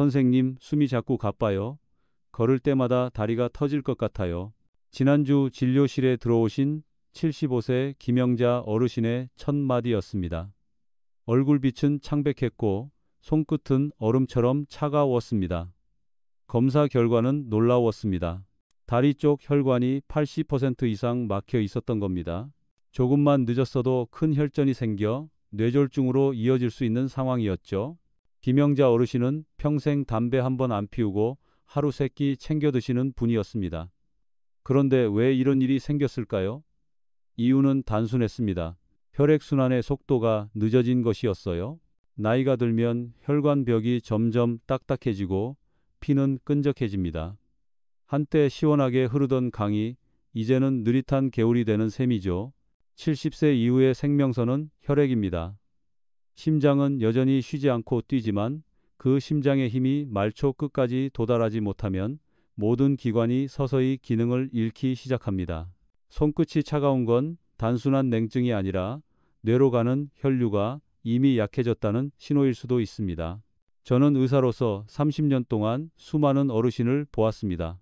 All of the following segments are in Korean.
선생님, 숨이 자꾸 가빠요. 걸을 때마다 다리가 터질 것 같아요. 지난주 진료실에 들어오신 75세 김영자 어르신의 첫 마디였습니다. 얼굴빛은 창백했고 손끝은 얼음처럼 차가웠습니다. 검사 결과는 놀라웠습니다. 다리 쪽 혈관이 80% 이상 막혀 있었던 겁니다. 조금만 늦었어도 큰 혈전이 생겨 뇌졸중으로 이어질 수 있는 상황이었죠. 김영자 어르신은 평생 담배 한 번 안 피우고 하루 세 끼 챙겨 드시는 분이었습니다. 그런데 왜 이런 일이 생겼을까요? 이유는 단순했습니다. 혈액순환의 속도가 늦어진 것이었어요. 나이가 들면 혈관벽이 점점 딱딱해지고 피는 끈적해집니다. 한때 시원하게 흐르던 강이 이제는 느릿한 개울이 되는 셈이죠. 70세 이후의 생명선은 혈액입니다. 심장은 여전히 쉬지 않고 뛰지만 그 심장의 힘이 말초 끝까지 도달하지 못하면 모든 기관이 서서히 기능을 잃기 시작합니다. 손끝이 차가운 건 단순한 냉증이 아니라 뇌로 가는 혈류가 이미 약해졌다는 신호일 수도 있습니다. 저는 의사로서 30년 동안 수많은 어르신을 보았습니다.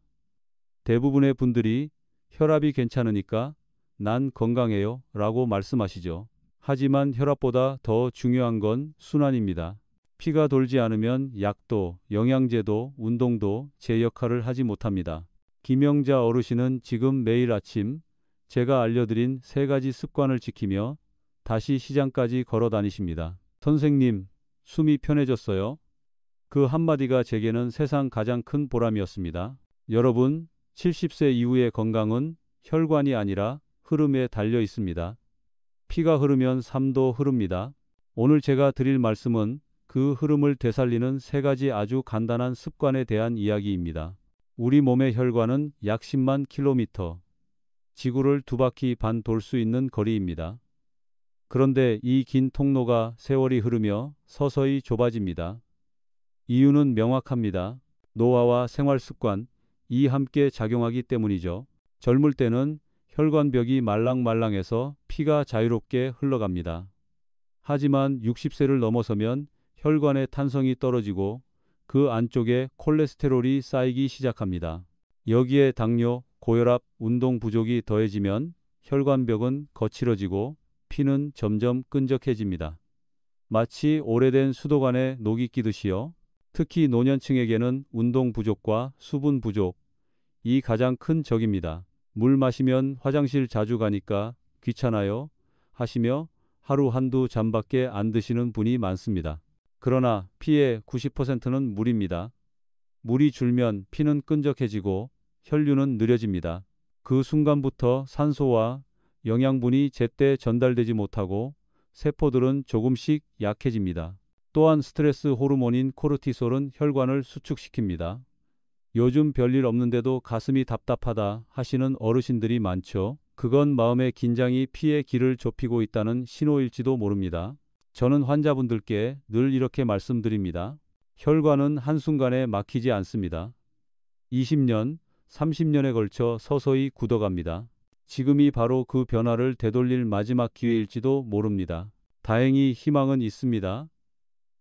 대부분의 분들이 혈압이 괜찮으니까 난 건강해요 라고 말씀하시죠. 하지만 혈압보다 더 중요한 건 순환입니다. 피가 돌지 않으면 약도, 영양제도, 운동도 제 역할을 하지 못합니다. 김영자 어르신은 지금 매일 아침 제가 알려드린 3가지 습관을 지키며 다시 시장까지 걸어 다니십니다. 선생님, 숨이 편해졌어요? 그 한마디가 제게는 세상 가장 큰 보람이었습니다. 여러분, 70세 이후의 건강은 혈관이 아니라 흐름에 달려 있습니다. 피가 흐르면 삶도 흐릅니다. 오늘 제가 드릴 말씀은 그 흐름을 되살리는 3가지 아주 간단한 습관에 대한 이야기입니다. 우리 몸의 혈관은 약 10만 킬로미터, 지구를 2바퀴 반 돌 수 있는 거리입니다. 그런데 이 긴 통로가 세월이 흐르며 서서히 좁아집니다. 이유는 명확합니다. 노화와 생활 습관, 이 함께 작용하기 때문이죠. 젊을 때는 혈관벽이 말랑말랑해서 피가 자유롭게 흘러갑니다. 하지만 60세를 넘어서면 혈관의 탄성이 떨어지고 그 안쪽에 콜레스테롤이 쌓이기 시작합니다. 여기에 당뇨, 고혈압, 운동 부족이 더해지면 혈관벽은 거칠어지고 피는 점점 끈적해집니다. 마치 오래된 수도관에 녹이 끼듯이요. 특히 노년층에게는 운동 부족과 수분 부족, 이 가장 큰 적입니다. 물 마시면 화장실 자주 가니까 귀찮아요 하시며 하루 한두 잔밖에 안 드시는 분이 많습니다. 그러나 피의 90%는 물입니다. 물이 줄면 피는 끈적해지고 혈류는 느려집니다. 그 순간부터 산소와 영양분이 제때 전달되지 못하고 세포들은 조금씩 약해집니다. 또한 스트레스 호르몬인 코르티솔은 혈관을 수축시킵니다. 요즘 별일 없는데도 가슴이 답답하다 하시는 어르신들이 많죠. 그건 마음의 긴장이 피의 길을 좁히고 있다는 신호일지도 모릅니다. 저는 환자분들께 늘 이렇게 말씀드립니다. 혈관은 한순간에 막히지 않습니다. 20년, 30년에 걸쳐 서서히 굳어갑니다. 지금이 바로 그 변화를 되돌릴 마지막 기회일지도 모릅니다. 다행히 희망은 있습니다.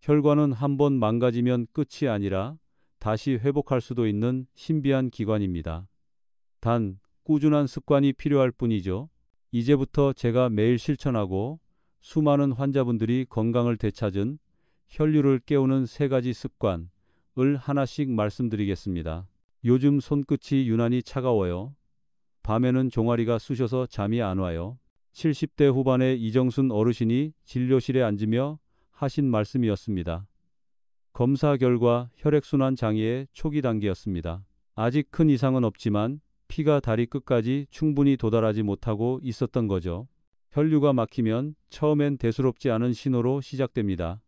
혈관은 한번 망가지면 끝이 아니라 다시 회복할 수도 있는 신비한 기관입니다. 단, 꾸준한 습관이 필요할 뿐이죠. 이제부터 제가 매일 실천하고 수많은 환자분들이 건강을 되찾은 혈류를 깨우는 3가지 습관을 하나씩 말씀드리겠습니다. 요즘 손끝이 유난히 차가워요. 밤에는 종아리가 쑤셔서 잠이 안 와요. 70대 후반의 이정순 어르신이 진료실에 앉으며 하신 말씀이었습니다. 검사 결과 혈액순환 장애의 초기 단계였습니다. 아직 큰 이상은 없지만 피가 다리 끝까지 충분히 도달하지 못하고 있었던 거죠. 혈류가 막히면 처음엔 대수롭지 않은 신호로 시작됩니다.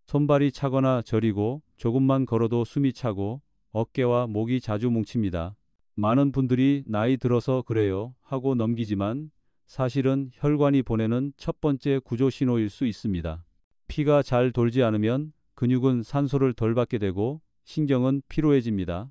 손발이 차거나 저리고 조금만 걸어도 숨이 차고 어깨와 목이 자주 뭉칩니다. 많은 분들이 나이 들어서 그래요 하고 넘기지만 사실은 혈관이 보내는 첫 번째 구조 신호일 수 있습니다. 피가 잘 돌지 않으면 근육은 산소를 덜 받게 되고 신경은 피로해집니다.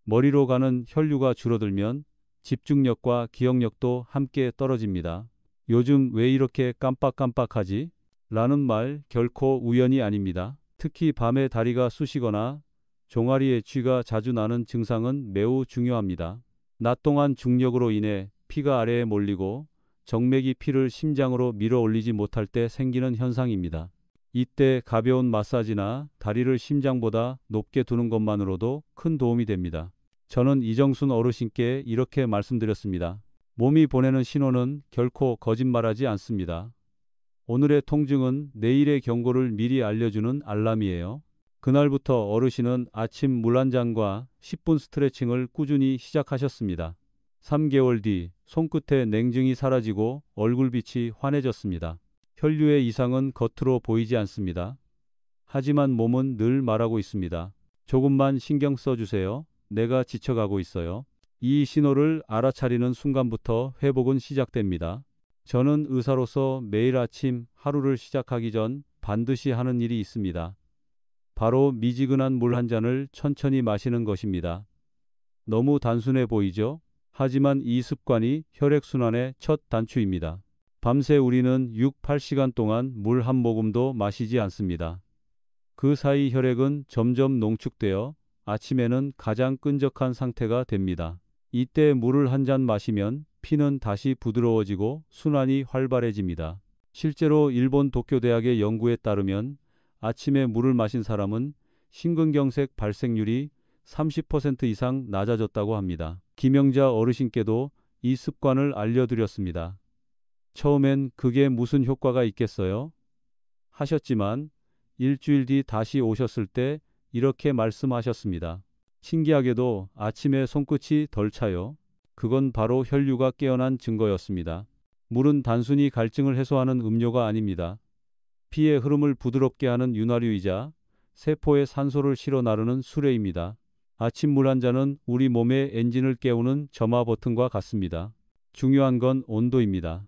머리로 가는 혈류가 줄어들면 집중력과 기억력도 함께 떨어집니다. 요즘 왜 이렇게 깜빡깜빡하지? 라는 말 결코 우연이 아닙니다. 특히 밤에 다리가 쑤시거나 종아리에 쥐가 자주 나는 증상은 매우 중요합니다. 낮 동안 중력으로 인해 피가 아래에 몰리고 정맥이 피를 심장으로 밀어 올리지 못할 때 생기는 현상입니다. 이때 가벼운 마사지나 다리를 심장보다 높게 두는 것만으로도 큰 도움이 됩니다. 저는 이정순 어르신께 이렇게 말씀드렸습니다. 몸이 보내는 신호는 결코 거짓말하지 않습니다. 오늘의 통증은 내일의 경고를 미리 알려주는 알람이에요. 그날부터 어르신은 아침 물 한 잔과 10분 스트레칭을 꾸준히 시작하셨습니다. 3개월 뒤 손끝에 냉증이 사라지고 얼굴빛이 환해졌습니다. 혈류의 이상은 겉으로 보이지 않습니다. 하지만 몸은 늘 말하고 있습니다. 조금만 신경 써주세요. 내가 지쳐가고 있어요. 이 신호를 알아차리는 순간부터 회복은 시작됩니다. 저는 의사로서 매일 아침 하루를 시작하기 전 반드시 하는 일이 있습니다. 바로 미지근한 물 한 잔을 천천히 마시는 것입니다. 너무 단순해 보이죠? 하지만 이 습관이 혈액순환의 첫 단추입니다. 밤새 우리는 6, 8시간 동안 물 한 모금도 마시지 않습니다. 그 사이 혈액은 점점 농축되어 아침에는 가장 끈적한 상태가 됩니다. 이때 물을 한 잔 마시면 피는 다시 부드러워지고 순환이 활발해집니다. 실제로 일본 도쿄대학의 연구에 따르면 아침에 물을 마신 사람은 심근경색 발생률이 30% 이상 낮아졌다고 합니다. 김영자 어르신께도 이 습관을 알려드렸습니다. 처음엔 그게 무슨 효과가 있겠어요? 하셨지만 일주일 뒤 다시 오셨을 때 이렇게 말씀하셨습니다. 신기하게도 아침에 손끝이 덜 차요. 그건 바로 혈류가 깨어난 증거였습니다. 물은 단순히 갈증을 해소하는 음료가 아닙니다. 피의 흐름을 부드럽게 하는 윤활유이자 세포에 산소를 실어 나르는 수레입니다. 아침 물 한 잔은 우리 몸의 엔진을 깨우는 점화 버튼과 같습니다. 중요한 건 온도입니다.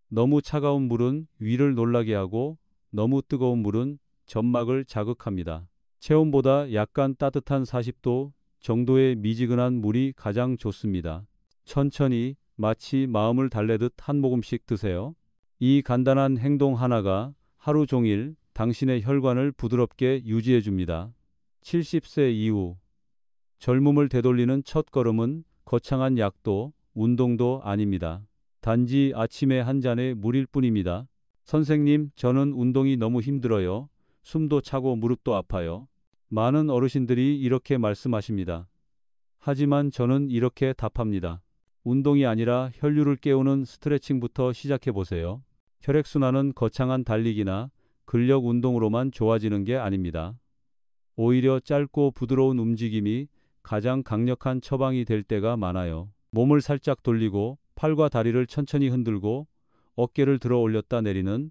너무 차가운 물은 위를 놀라게 하고 너무 뜨거운 물은 점막을 자극합니다. 체온보다 약간 따뜻한 40도 정도의 미지근한 물이 가장 좋습니다. 천천히 마치 마음을 달래듯 한 모금씩 드세요. 이 간단한 행동 하나가 하루 종일 당신의 혈관을 부드럽게 유지해 줍니다. 70세 이후 젊음을 되돌리는 첫 걸음은 거창한 약도 운동도 아닙니다. 단지 아침에 한 잔의 물일 뿐입니다. 선생님, 저는 운동이 너무 힘들어요. 숨도 차고 무릎도 아파요. 많은 어르신들이 이렇게 말씀하십니다. 하지만 저는 이렇게 답합니다. 운동이 아니라 혈류를 깨우는 스트레칭부터 시작해 보세요. 혈액순환은 거창한 달리기나 근력 운동으로만 좋아지는 게 아닙니다. 오히려 짧고 부드러운 움직임이 가장 강력한 처방이 될 때가 많아요. 몸을 살짝 돌리고 팔과 다리를 천천히 흔들고 어깨를 들어 올렸다 내리는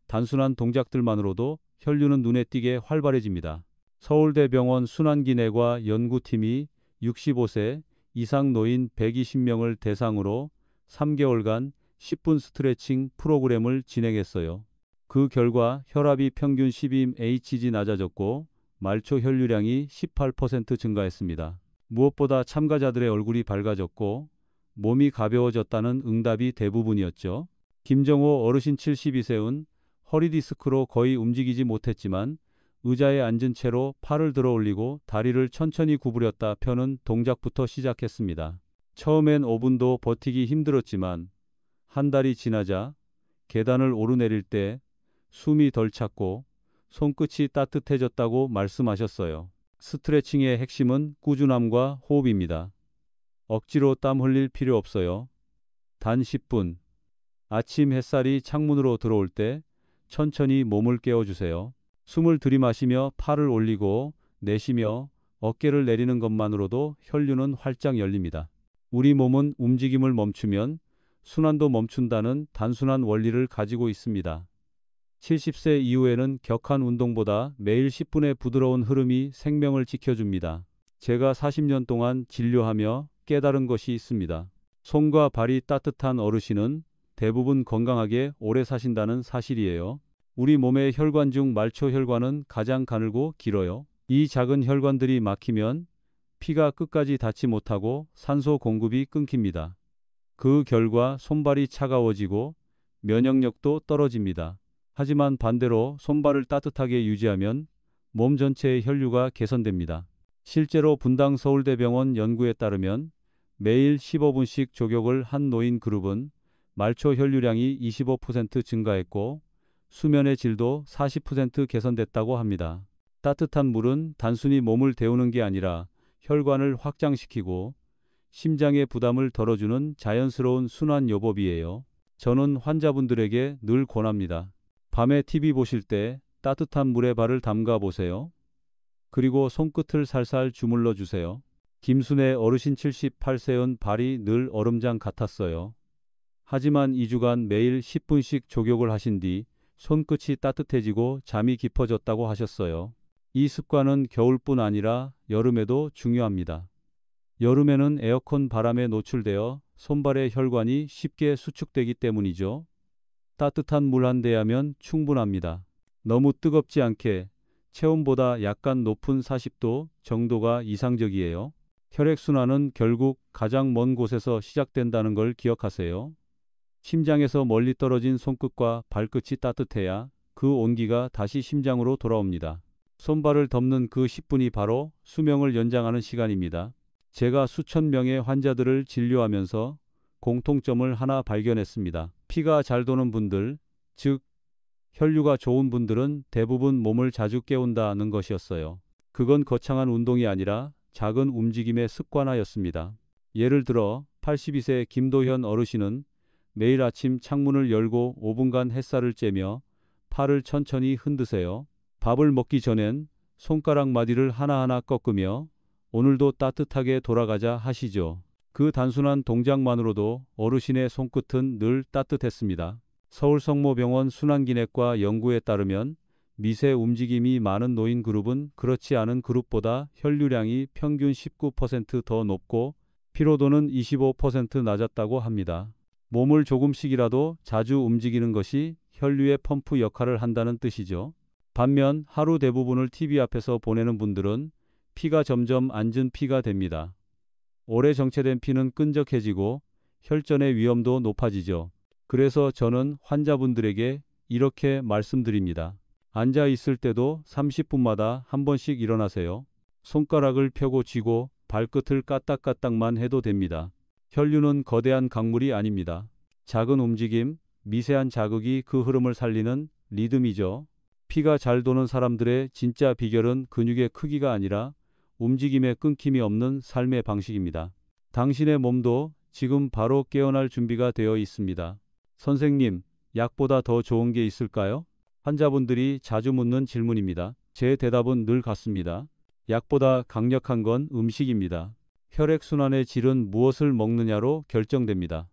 단순한 동작들만으로도 혈류는 눈에 띄게 활발해집니다. 서울대병원 순환기내과 연구팀이 65세 이상 노인 120명을 대상으로 3개월간 10분 스트레칭 프로그램을 진행했어요. 그 결과 혈압이 평균 12mHg 낮아졌고 말초 혈류량이 18% 증가했습니다. 무엇보다 참가자들의 얼굴이 밝아졌고 몸이 가벼워졌다는 응답이 대부분이었죠. 김정호 어르신 72세는 허리 디스크로 거의 움직이지 못했지만 의자에 앉은 채로 팔을 들어 올리고 다리를 천천히 구부렸다 펴는 동작부터 시작했습니다. 처음엔 5분도 버티기 힘들었지만 한 달이 지나자 계단을 오르내릴 때 숨이 덜 찼고 손끝이 따뜻해졌다고 말씀하셨어요. 스트레칭의 핵심은 꾸준함과 호흡입니다. 억지로 땀 흘릴 필요 없어요. 단 10분. 아침 햇살이 창문으로 들어올 때 천천히 몸을 깨워주세요. 숨을 들이마시며 팔을 올리고 내쉬며 어깨를 내리는 것만으로도 혈류는 활짝 열립니다. 우리 몸은 움직임을 멈추면 순환도 멈춘다는 단순한 원리를 가지고 있습니다. 70세 이후에는 격한 운동보다 매일 10분의 부드러운 흐름이 생명을 지켜줍니다. 제가 40년 동안 진료하며 깨달은 것이 있습니다. 손과 발이 따뜻한 어르신은 대부분 건강하게 오래 사신다는 사실이에요. 우리 몸의 혈관 중 말초 혈관은 가장 가늘고 길어요. 이 작은 혈관들이 막히면 피가 끝까지 닿지 못하고 산소 공급이 끊깁니다. 그 결과 손발이 차가워지고 면역력도 떨어집니다. 하지만 반대로 손발을 따뜻하게 유지하면 몸 전체의 혈류가 개선됩니다. 실제로 분당 서울대병원 연구에 따르면 매일 15분씩 족욕을 한 노인 그룹은 말초 혈류량이 25% 증가했고 수면의 질도 40% 개선됐다고 합니다. 따뜻한 물은 단순히 몸을 데우는 게 아니라 혈관을 확장시키고 심장의 부담을 덜어주는 자연스러운 순환 요법이에요. 저는 환자분들에게 늘 권합니다. 밤에 TV 보실 때 따뜻한 물에 발을 담가 보세요. 그리고 손끝을 살살 주물러 주세요. 김순애 어르신 78세은 발이 늘 얼음장 같았어요. 하지만 2주간 매일 10분씩 족욕을 하신 뒤 손끝이 따뜻해지고 잠이 깊어졌다고 하셨어요. 이 습관은 겨울뿐 아니라 여름에도 중요합니다. 여름에는 에어컨 바람에 노출되어 손발의 혈관이 쉽게 수축되기 때문이죠. 따뜻한 물 한 대야면 충분합니다. 너무 뜨겁지 않게 체온보다 약간 높은 40도 정도가 이상적이에요. 혈액순환은 결국 가장 먼 곳에서 시작된다는 걸 기억하세요. 심장에서 멀리 떨어진 손끝과 발끝이 따뜻해야 그 온기가 다시 심장으로 돌아옵니다. 손발을 덮는 그 10분이 바로 수명을 연장하는 시간입니다. 제가 수천 명의 환자들을 진료하면서 공통점을 하나 발견했습니다. 피가 잘 도는 분들, 즉 혈류가 좋은 분들은 대부분 몸을 자주 깨운다는 것이었어요. 그건 거창한 운동이 아니라 작은 움직임의 습관화였습니다. 예를 들어 82세 김도현 어르신은 매일 아침 창문을 열고 5분간 햇살을 쬐며 팔을 천천히 흔드세요. 밥을 먹기 전엔 손가락 마디를 하나하나 꺾으며 오늘도 따뜻하게 돌아가자 하시죠. 그 단순한 동작만으로도 어르신의 손끝은 늘 따뜻했습니다. 서울성모병원 순환기내과 연구에 따르면 미세 움직임이 많은 노인 그룹은 그렇지 않은 그룹보다 혈류량이 평균 19% 더 높고 피로도는 25% 낮았다고 합니다. 몸을 조금씩이라도 자주 움직이는 것이 혈류의 펌프 역할을 한다는 뜻이죠. 반면 하루 대부분을 TV 앞에서 보내는 분들은 피가 점점 앉은 피가 됩니다. 오래 정체된 피는 끈적해지고 혈전의 위험도 높아지죠. 그래서 저는 환자분들에게 이렇게 말씀드립니다. 앉아 있을 때도 30분마다 한 번씩 일어나세요. 손가락을 펴고 쥐고 발끝을 까딱까딱만 해도 됩니다. 혈류는 거대한 강물이 아닙니다. 작은 움직임, 미세한 자극이 그 흐름을 살리는 리듬이죠. 피가 잘 도는 사람들의 진짜 비결은 근육의 크기가 아니라 움직임의 끊김이 없는 삶의 방식입니다. 당신의 몸도 지금 바로 깨어날 준비가 되어 있습니다. 선생님, 약보다 더 좋은 게 있을까요? 환자분들이 자주 묻는 질문입니다. 제 대답은 늘 같습니다. 약보다 강력한 건 음식입니다. 혈액순환의 질은 무엇을 먹느냐로 결정됩니다.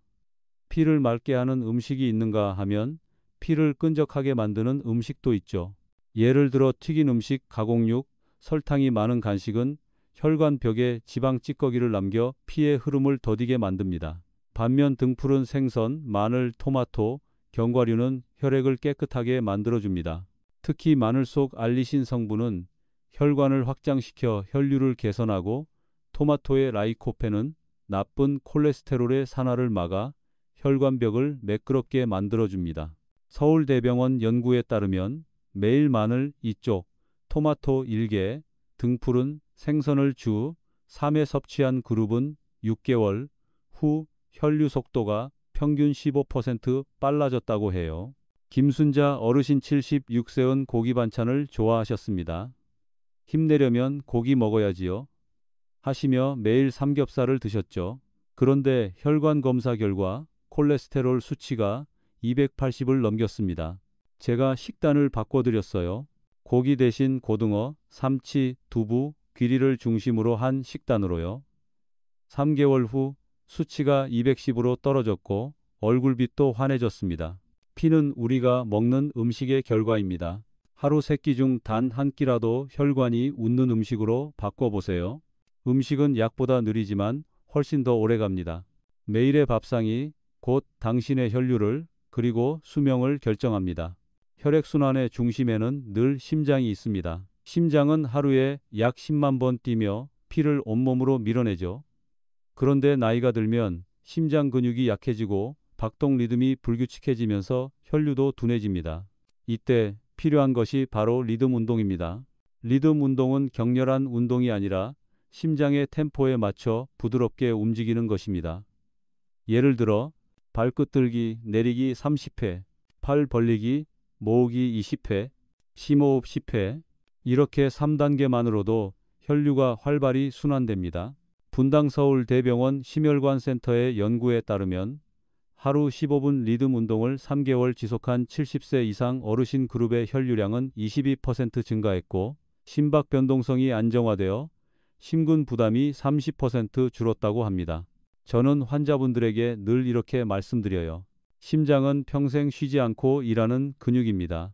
피를 맑게 하는 음식이 있는가 하면 피를 끈적하게 만드는 음식도 있죠. 예를 들어 튀긴 음식, 가공육, 설탕이 많은 간식은 혈관벽에 지방 찌꺼기를 남겨 피의 흐름을 더디게 만듭니다. 반면 등푸른 생선, 마늘, 토마토, 견과류는 혈액을 깨끗하게 만들어줍니다. 특히 마늘 속 알리신 성분은 혈관을 확장시켜 혈류를 개선하고 토마토의 라이코펜은 나쁜 콜레스테롤의 산화를 막아 혈관벽을 매끄럽게 만들어줍니다. 서울대병원 연구에 따르면 매일 마늘 2쪽, 토마토 1개, 등푸른 생선을 주 3회 섭취한 그룹은 6개월 후 혈류 속도가 평균 15% 빨라졌다고 해요. 김순자 어르신 76세은 고기 반찬을 좋아하셨습니다. 힘내려면 고기 먹어야지요. 하시며 매일 삼겹살을 드셨죠. 그런데 혈관 검사 결과 콜레스테롤 수치가 280을 넘겼습니다. 제가 식단을 바꿔드렸어요. 고기 대신 고등어, 삼치, 두부, 귀리를 중심으로 한 식단으로요. 3개월 후 수치가 210으로 떨어졌고 얼굴빛도 환해졌습니다. 피는 우리가 먹는 음식의 결과입니다. 하루 3끼 중 단 한 끼라도 혈관이 웃는 음식으로 바꿔보세요. 음식은 약보다 느리지만 훨씬 더 오래 갑니다. 매일의 밥상이 곧 당신의 혈류를 그리고 수명을 결정합니다. 혈액순환의 중심에는 늘 심장이 있습니다. 심장은 하루에 약 10만 번 뛰며 피를 온몸으로 밀어내죠. 그런데 나이가 들면 심장 근육이 약해지고 박동 리듬이 불규칙해지면서 혈류도 둔해집니다. 이때 필요한 것이 바로 리듬 운동입니다. 리듬 운동은 격렬한 운동이 아니라 심장의 템포에 맞춰 부드럽게 움직이는 것입니다. 예를 들어 발끝 들기, 내리기 30회, 팔 벌리기, 모으기 20회, 심호흡 10회. 이렇게 3단계만으로도 혈류가 활발히 순환됩니다. 분당 서울대병원 심혈관센터의 연구에 따르면 하루 15분 리듬 운동을 3개월 지속한 70세 이상 어르신 그룹의 혈류량은 22% 증가했고 심박 변동성이 안정화되어 심근 부담이 30% 줄었다고 합니다. 저는 환자분들에게 늘 이렇게 말씀드려요. 심장은 평생 쉬지 않고 일하는 근육입니다.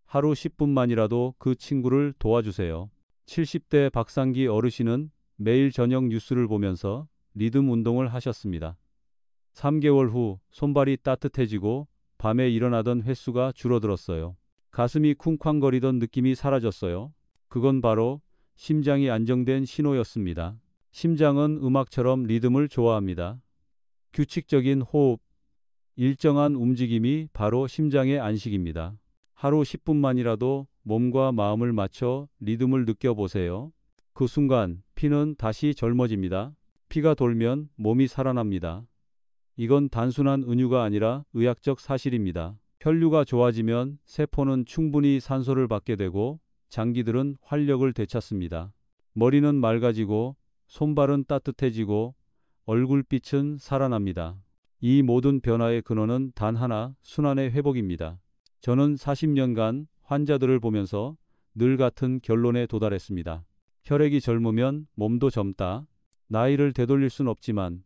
하루 10분만이라도 그 친구를 도와주세요. 70대 박상기 어르신은 매일 저녁 뉴스를 보면서 리듬 운동을 하셨습니다. 3개월 후 손발이 따뜻해지고 밤에 일어나던 횟수가 줄어들었어요. 가슴이 쿵쾅거리던 느낌이 사라졌어요. 그건 바로 심장이 안정된 신호였습니다. 심장은 음악처럼 리듬을 좋아합니다. 규칙적인 호흡, 일정한 움직임이 바로 심장의 안식입니다. 하루 10분만이라도 몸과 마음을 맞춰 리듬을 느껴보세요. 그 순간 피는 다시 젊어집니다. 피가 돌면 몸이 살아납니다. 이건 단순한 은유가 아니라 의학적 사실입니다. 혈류가 좋아지면 세포는 충분히 산소를 받게 되고 장기들은 활력을 되찾습니다. 머리는 맑아지고 손발은 따뜻해지고 얼굴빛은 살아납니다. 이 모든 변화의 근원은 단 하나, 순환의 회복입니다. 저는 40년간 환자들을 보면서 늘 같은 결론에 도달했습니다. 혈액이 젊으면 몸도 젊다. 나이를 되돌릴 순 없지만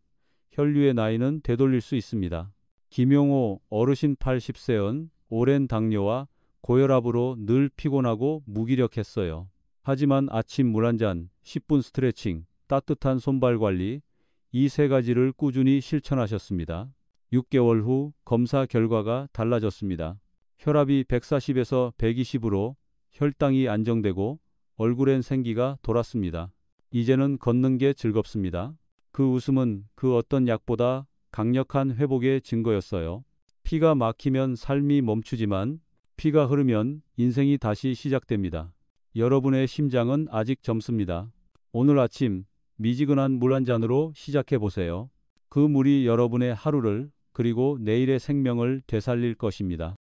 혈류의 나이는 되돌릴 수 있습니다. 김용호 어르신 80세은 오랜 당뇨와 고혈압으로 늘 피곤하고 무기력했어요. 하지만 아침 물 한 잔, 10분 스트레칭, 따뜻한 손발 관리, 이 세 가지를 꾸준히 실천하셨습니다. 6개월 후 검사 결과가 달라졌습니다. 혈압이 140에서 120으로 혈당이 안정되고 얼굴엔 생기가 돌았습니다. 이제는 걷는 게 즐겁습니다. 그 웃음은 그 어떤 약보다 강력한 회복의 증거였어요. 피가 막히면 삶이 멈추지만 피가 흐르면 인생이 다시 시작됩니다. 여러분의 심장은 아직 젊습니다. 오늘 아침 미지근한 물 한 잔으로 시작해 보세요. 그 물이 여러분의 하루를 그리고 내일의 생명을 되살릴 것입니다.